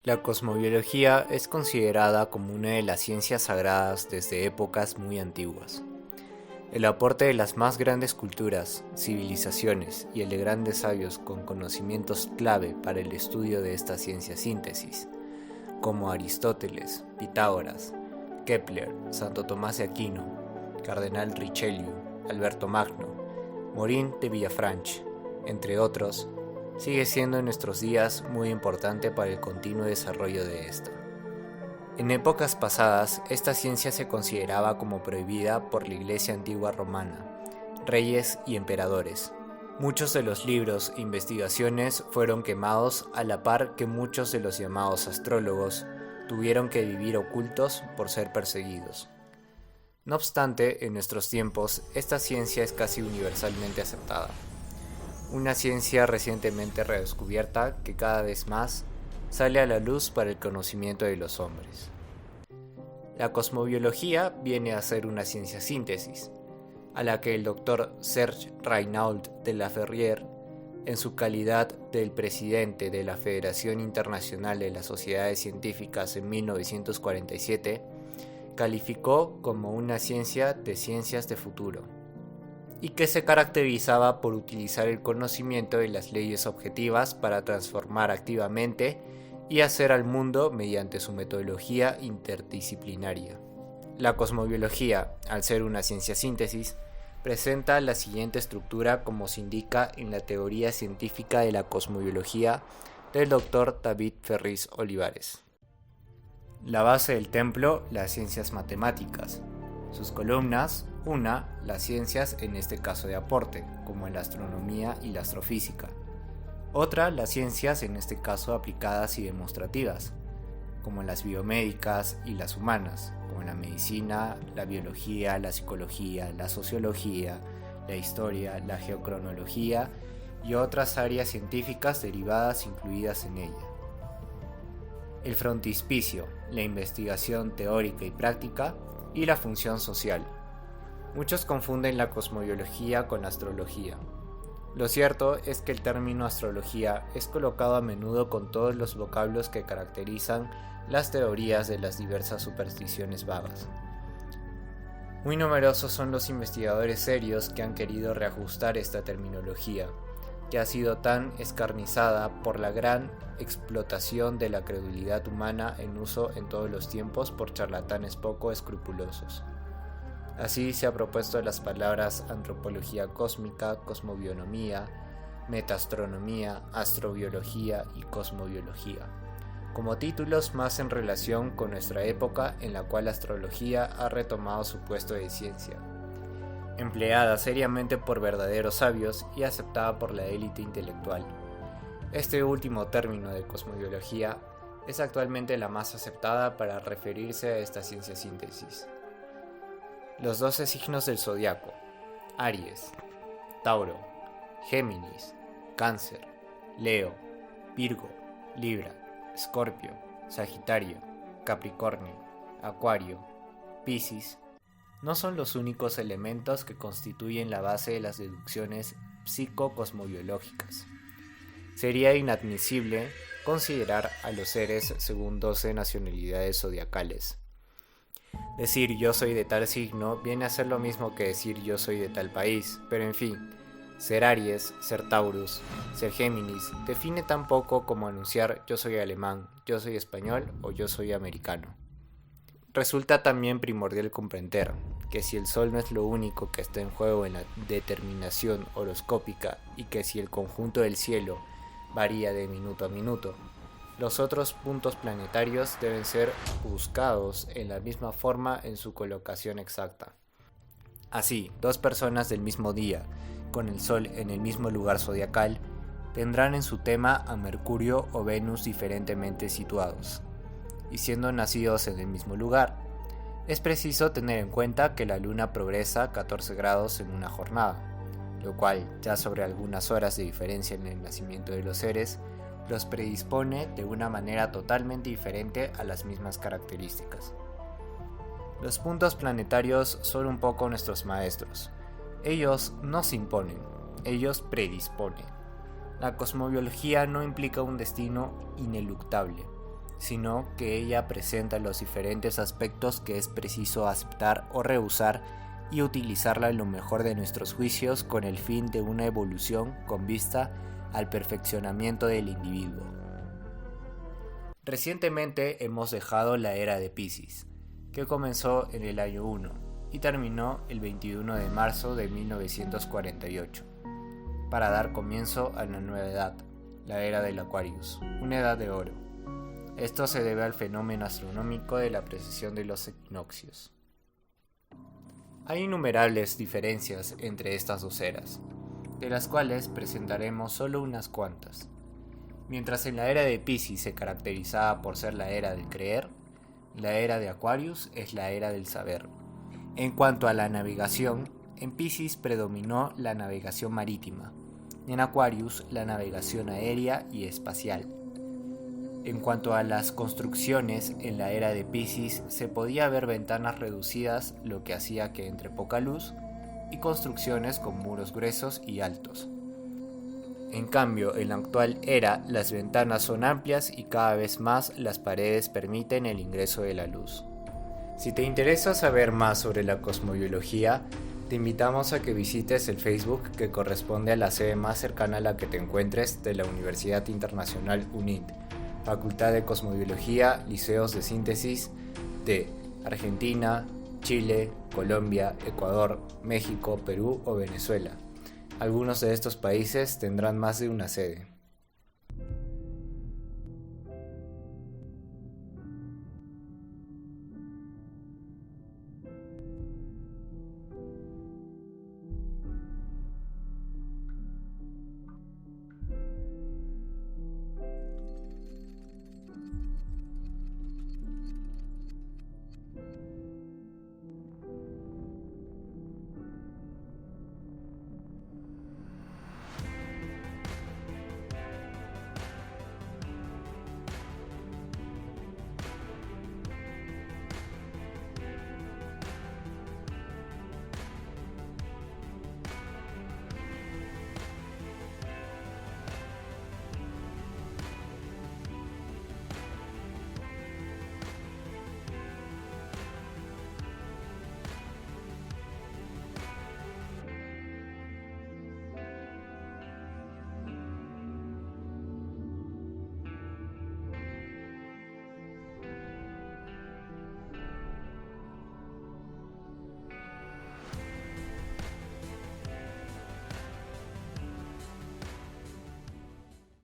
La cosmobiología es considerada como una de las ciencias sagradas desde épocas muy antiguas. El aporte de las más grandes culturas, civilizaciones y el de grandes sabios con conocimientos clave para el estudio de esta ciencia síntesis, como Aristóteles, Pitágoras, Kepler, Santo Tomás de Aquino, Cardenal Richelieu, Alberto Magno, Morin de Villafranche, entre otros, sigue siendo en nuestros días muy importante para el continuo desarrollo de esta. En épocas pasadas, esta ciencia se consideraba como prohibida por la Iglesia antigua romana, reyes y emperadores. Muchos de los libros e investigaciones fueron quemados a la par que muchos de los llamados astrólogos tuvieron que vivir ocultos por ser perseguidos. No obstante, en nuestros tiempos, esta ciencia es casi universalmente aceptada. Una ciencia recientemente redescubierta que cada vez más sale a la luz para el conocimiento de los hombres. La cosmobiología viene a ser una ciencia síntesis, a la que el Dr. Serge Raynaud de la Ferrière, en su calidad del presidente de la Federación Internacional de las Sociedades Científicas en 1947, calificó como una ciencia de ciencias de futuro, y que se caracterizaba por utilizar el conocimiento de las leyes objetivas para transformar activamente y hacer al mundo mediante su metodología interdisciplinaria. La cosmobiología, al ser una ciencia síntesis, presenta la siguiente estructura como se indica en la teoría científica de la cosmobiología del Dr. David Ferriz Olivares. La base del templo, las ciencias matemáticas. Sus columnas, una, las ciencias en este caso de aporte, como en la astronomía y la astrofísica. Otra, las ciencias en este caso aplicadas y demostrativas, como en las biomédicas y las humanas, como en la medicina, la biología, la psicología, la sociología, la historia, la geocronología y otras áreas científicas derivadas incluidas en ella. El frontispicio, la investigación teórica y práctica, y la función social. Muchos confunden la cosmobiología con la astrología. Lo cierto es que el término astrología es colocado a menudo con todos los vocablos que caracterizan las teorías de las diversas supersticiones vagas. Muy numerosos son los investigadores serios que han querido reajustar esta terminología, que ha sido tan escarnizada por la gran explotación de la credulidad humana en uso en todos los tiempos por charlatanes poco escrupulosos. Así se ha propuesto las palabras antropología cósmica, cosmobionomía, metaastronomía, astrobiología y cosmobiología, como títulos más en relación con nuestra época en la cual la astrología ha retomado su puesto de ciencia, empleada seriamente por verdaderos sabios y aceptada por la élite intelectual. Este último término de cosmobiología es actualmente la más aceptada para referirse a esta ciencia síntesis. Los 12 signos del zodiaco: Aries, Tauro, Géminis, Cáncer, Leo, Virgo, Libra, Escorpio, Sagitario, Capricornio, Acuario, Piscis, no son los únicos elementos que constituyen la base de las deducciones psico-cosmobiológicas. Sería inadmisible considerar a los seres según 12 nacionalidades zodiacales. Decir yo soy de tal signo viene a ser lo mismo que decir yo soy de tal país, pero en fin, ser Aries, ser Taurus, ser Géminis define tan poco como anunciar yo soy alemán, yo soy español o yo soy americano. Resulta también primordial comprender que si el Sol no es lo único que está en juego en la determinación horoscópica y que si el conjunto del cielo varía de minuto a minuto, los otros puntos planetarios deben ser buscados en la misma forma en su colocación exacta. Así, dos personas del mismo día, con el Sol en el mismo lugar zodiacal, tendrán en su tema a Mercurio o Venus diferentemente situados. Y siendo nacidos en el mismo lugar, es preciso tener en cuenta que la Luna progresa 14 grados en una jornada, lo cual, ya sobre algunas horas de diferencia en el nacimiento de los seres, los predispone de una manera totalmente diferente a las mismas características. Los puntos planetarios son un poco nuestros maestros. Ellos no se imponen, ellos predisponen. La cosmobiología no implica un destino ineluctable. sino que ella presenta los diferentes aspectos que es preciso aceptar o rehusar y utilizarla en lo mejor de nuestros juicios con el fin de una evolución con vista al perfeccionamiento del individuo. Recientemente hemos dejado la era de Piscis, que comenzó en el año 1 y terminó el 21 de marzo de 1948, para dar comienzo a una nueva edad, la era del Aquarius, una edad de oro. Esto se debe al fenómeno astronómico de la precesión de los equinoccios. Hay innumerables diferencias entre estas dos eras, de las cuales presentaremos solo unas cuantas. Mientras en la era de Piscis se caracterizaba por ser la era del creer, la era de Aquarius es la era del saber. En cuanto a la navegación, en Piscis predominó la navegación marítima, y en Aquarius la navegación aérea y espacial. En cuanto a las construcciones, en la era de Piscis se podía ver ventanas reducidas, lo que hacía que entre poca luz, y construcciones con muros gruesos y altos. En cambio, en la actual era, las ventanas son amplias y cada vez más las paredes permiten el ingreso de la luz. Si te interesa saber más sobre la cosmobiología, te invitamos a que visites el Facebook que corresponde a la sede más cercana a la que te encuentres de la Universidad Internacional UNIT, Facultad de Cosmobiología, Liceos de Síntesis de Argentina, Chile, Colombia, Ecuador, México, Perú o Venezuela. Algunos de estos países tendrán más de una sede.